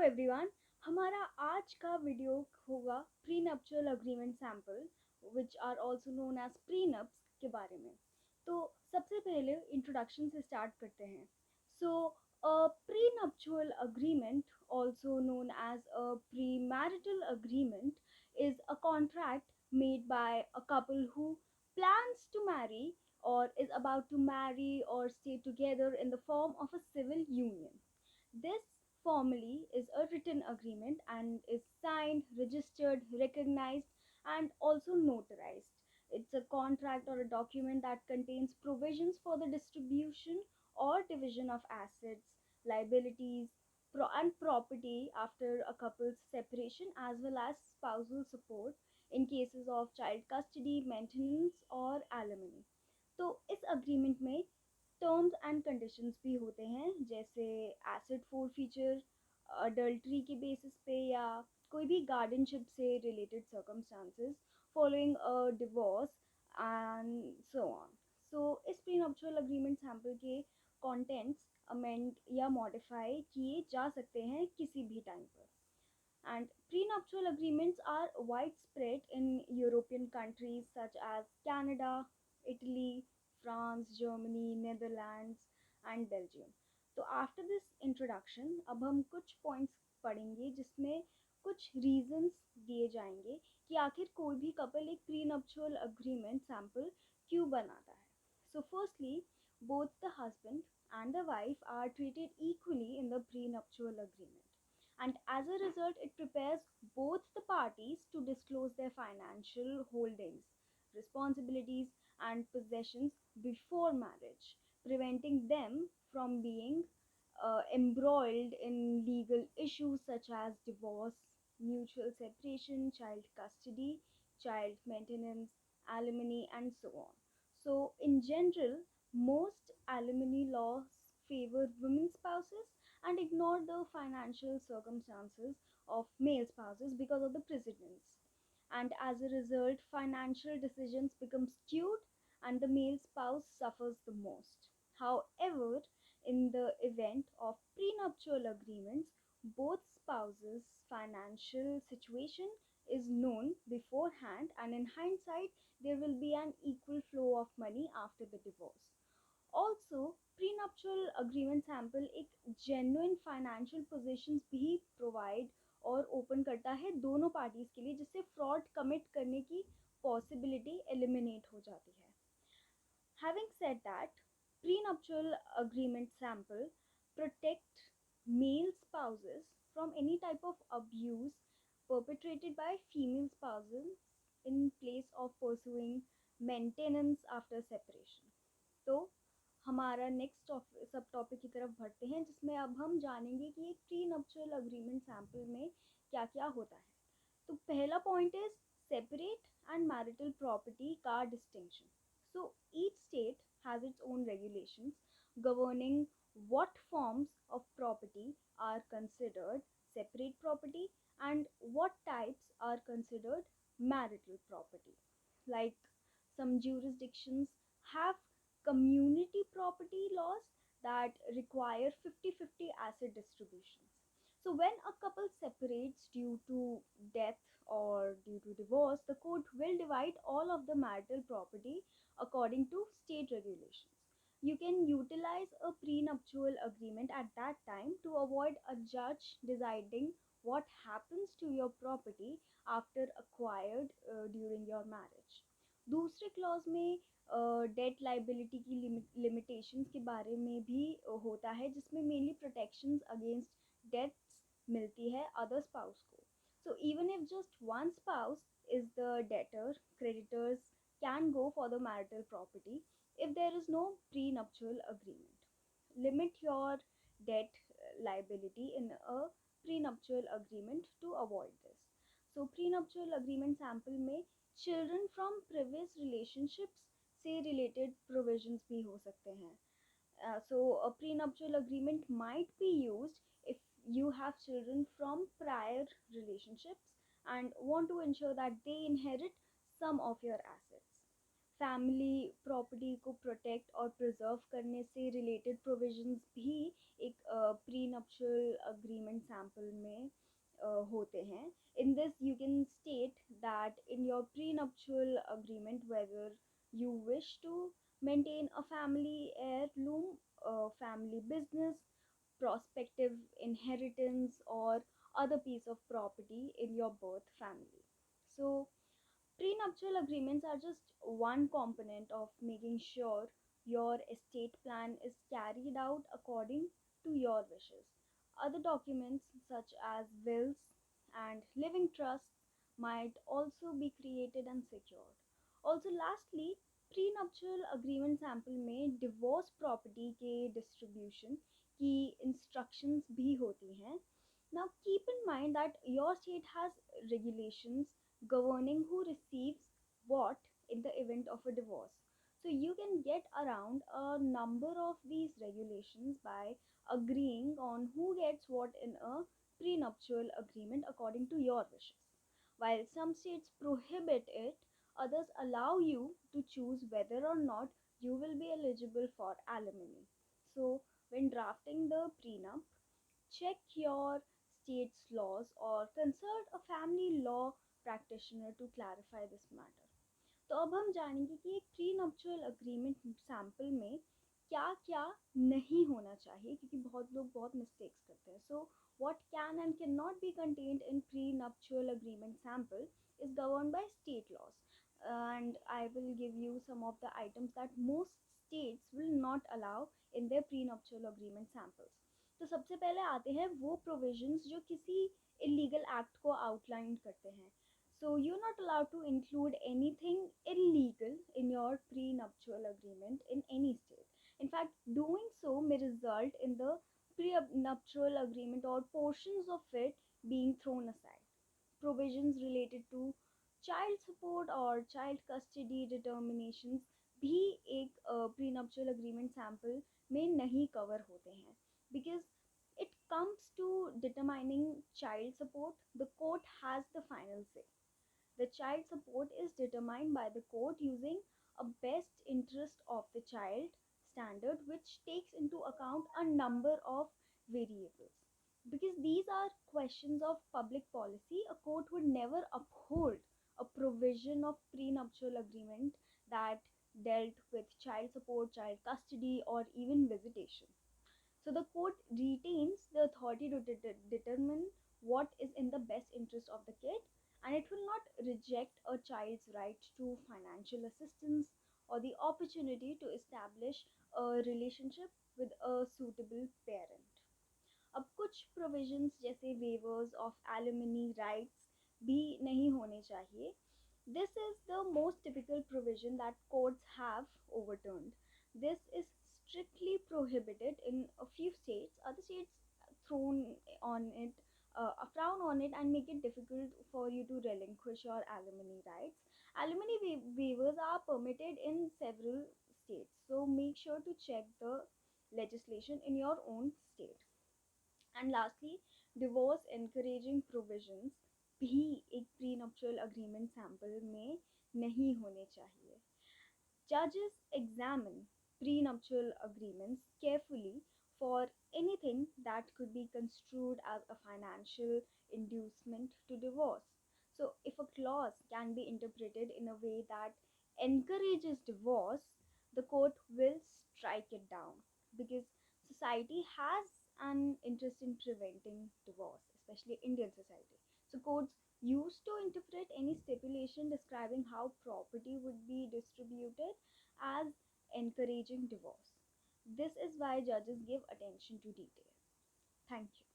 Everyone, हमारा आज का वीडियो होगा prenuptial agreement sample which are also known as prenups के बारे में। तो सबसे पहले इंट्रोडक्शन से स्टार्ट करते हैं। सो अ prenuptial agreement, also known as a premarital agreement, is a contract made by a couple who plans to marry or is about to marry or stay together in the form of a civil union. This formally is a written agreement and is signed, registered, recognized, and also notarized. It's a contract or a document that contains provisions for the distribution or division of assets, liabilities, and property after a couple's separation, as well as spousal support in cases of child custody, maintenance, or alimony. तो इस agreement में terms and conditions भी होते हैं, जैसे asset forfeiture, adultery के basis पे, या कोई भी गार्डियनशिप से related circumstances following a divorce and so on. So इस प्रीनप्चुअल अग्रीमेंट सैंपल के कंटेंट्स अमेंड या मॉडिफाई किए जा सकते हैं किसी भी टाइम पर। And prenuptial agreements are widespread in European countries such as Canada, Italy, France, Germany, Netherlands, and Belgium. तो आफ्टर दिस इंट्रोडक्शन अब हम कुछ पॉइंट्स पढ़ेंगे जिसमें कुछ रीजंस दिए जाएंगे कि आखिर कोई भी कपल एक प्रीनप्चुअल अग्रीमेंट सैंपल क्यों बनाता है। So firstly, both the husband and the wife are treated equally in the prenuptial agreement, and as a result it prepares both the parties to disclose their financial holdings, responsibilities, and possessions before marriage, preventing them from being embroiled in legal issues such as divorce, mutual separation, child custody, child maintenance, alimony, and so on. So in general, most alimony laws favor women spouses and ignore the financial circumstances of male spouses because of the precedents. And as a result, financial decisions become skewed and the male spouse suffers the most. However, in the event of prenuptial agreements, both spouses' financial situation is known beforehand, and in hindsight, there will be an equal flow of money after the divorce. Also prenuptial agreement sample एक genuine financial positions भी provide और open करता है दोनों parties के लिए, जिससे fraud commit करने की पॉसिबिलिटी एलिमिनेट हो जाती है। Having said that, prenuptial agreement sample protect male spouses from any type of abuse perpetrated by female spouses in place of pursuing maintenance after separation. तो हमारा नेक्स्ट सब टॉपिक की तरफ बढ़ते हैं, जिसमें अब हम जानेंगे कि एक प्रीनप्चुअल अग्रीमेंट सैंपल में क्या क्या होता है। तो पहला point is separate and marital property का distinction. So each state has its own regulations governing what forms of property are considered separate property and what types are considered marital property. Like, some jurisdictions have community property laws that require 50-50 asset distributions. So when a couple separates due to death or due to divorce, the court will divide all of the marital property according to state regulations. You can utilize a prenuptial agreement at that time to avoid a judge deciding what happens to your property after acquired during your marriage. दूसरे clause में date liability की limitations के बारे में भी होता है, जिसमें मेनली प्रोटेक्शंस अगेंस्ट डेथ्स मिलती है अदर स्पाउस को. So even if just one spouse is the debtor, creditors can go for the marital property if there is no prenuptial agreement. Limit your debt liability in a prenuptial agreement to avoid this. So prenuptial agreement sample में children from previous relationships से related provisions भी हो सकते हैं. So a prenuptial agreement might be used if you have children from prior relationships and want to ensure that they inherit some of your assets. Family property को protect और preserve करने से related provisions भी एक pre nuptial agreement sample में होते हैं. In this, you can state that in your prenuptial agreement whether you wish to maintain a family heirloom, family business, prospective inheritance, or other piece of property in your birth family. So, prenuptial agreements are just one component of making sure your estate plan is carried out according to your wishes. Other documents, such as wills and living trusts, might also be created and secured. Also, lastly, prenuptial agreement sample में divorce property के distribution की instructions भी होती हैं. Now, keep in mind that your state has regulations governing who receives what in the event of a divorce. So you can get around a number of these regulations by agreeing on who gets what in a prenuptial agreement according to your wishes. While some states prohibit it, others allow you to choose whether or not you will be eligible for alimony. So when drafting the prenup, check your state's laws or consult a family law practitioner to clarify this matter. तो अब हम जानेंगे कि एक pre nuptial agreement sample में क्या क्या नहीं होना चाहिए, क्योंकि बहुत लोग बहुत मिस्टेक्स करते हैं. So what can and can not be contained in pre nuptial agreement sample is governed by state laws, and I will give you some of the items that most states will not allow in their prenuptial agreement samples. तो सबसे पहले आते हैं वो provisions जो किसी illegal act को outline करते हैं. So you're not allowed to include anything illegal in your prenuptial agreement in any state. In fact, doing so may result in the prenuptial agreement or portions of it being thrown aside. Provisions related to child support or child custody determinations भी एक prenuptial agreement sample में नहीं cover होते हैं, because it comes to determining child support, the court has the final say. The child support is determined by the court using a best interest of the child standard, which takes into account a number of variables. Because these are questions of public policy, a court would never uphold a provision of prenuptial agreement that dealt with child support, child custody, or even visitation. So the court retains the authority to determine what is in the best interest of the kid, and it will not reject a child's right to financial assistance or the opportunity to establish a relationship with a suitable parent. अब कुछ provisions जैसे weavers of alimony rights भी नहीं होने चाहिए. This is the most typical provision that courts have overturned. This is strictly prohibited in a few states. Other states thrown on it, a frown on it, and make it difficult for you to relinquish your alimony rights. Alimony waivers are permitted in several states, so make sure to check the legislation in your own state. And lastly, divorce encouraging provisions भी एक prenuptial agreement sample में नहीं होने चाहिए. Judges examine prenuptial agreements carefully for anything that could be construed as a financial inducement to divorce. So, if a clause can be interpreted in a way that encourages divorce, the court will strike it down, because society has an interest in preventing divorce, especially Indian society. So, courts used to interpret any stipulation describing how property would be distributed as encouraging divorce. This is why judges give attention to detail. Thank you.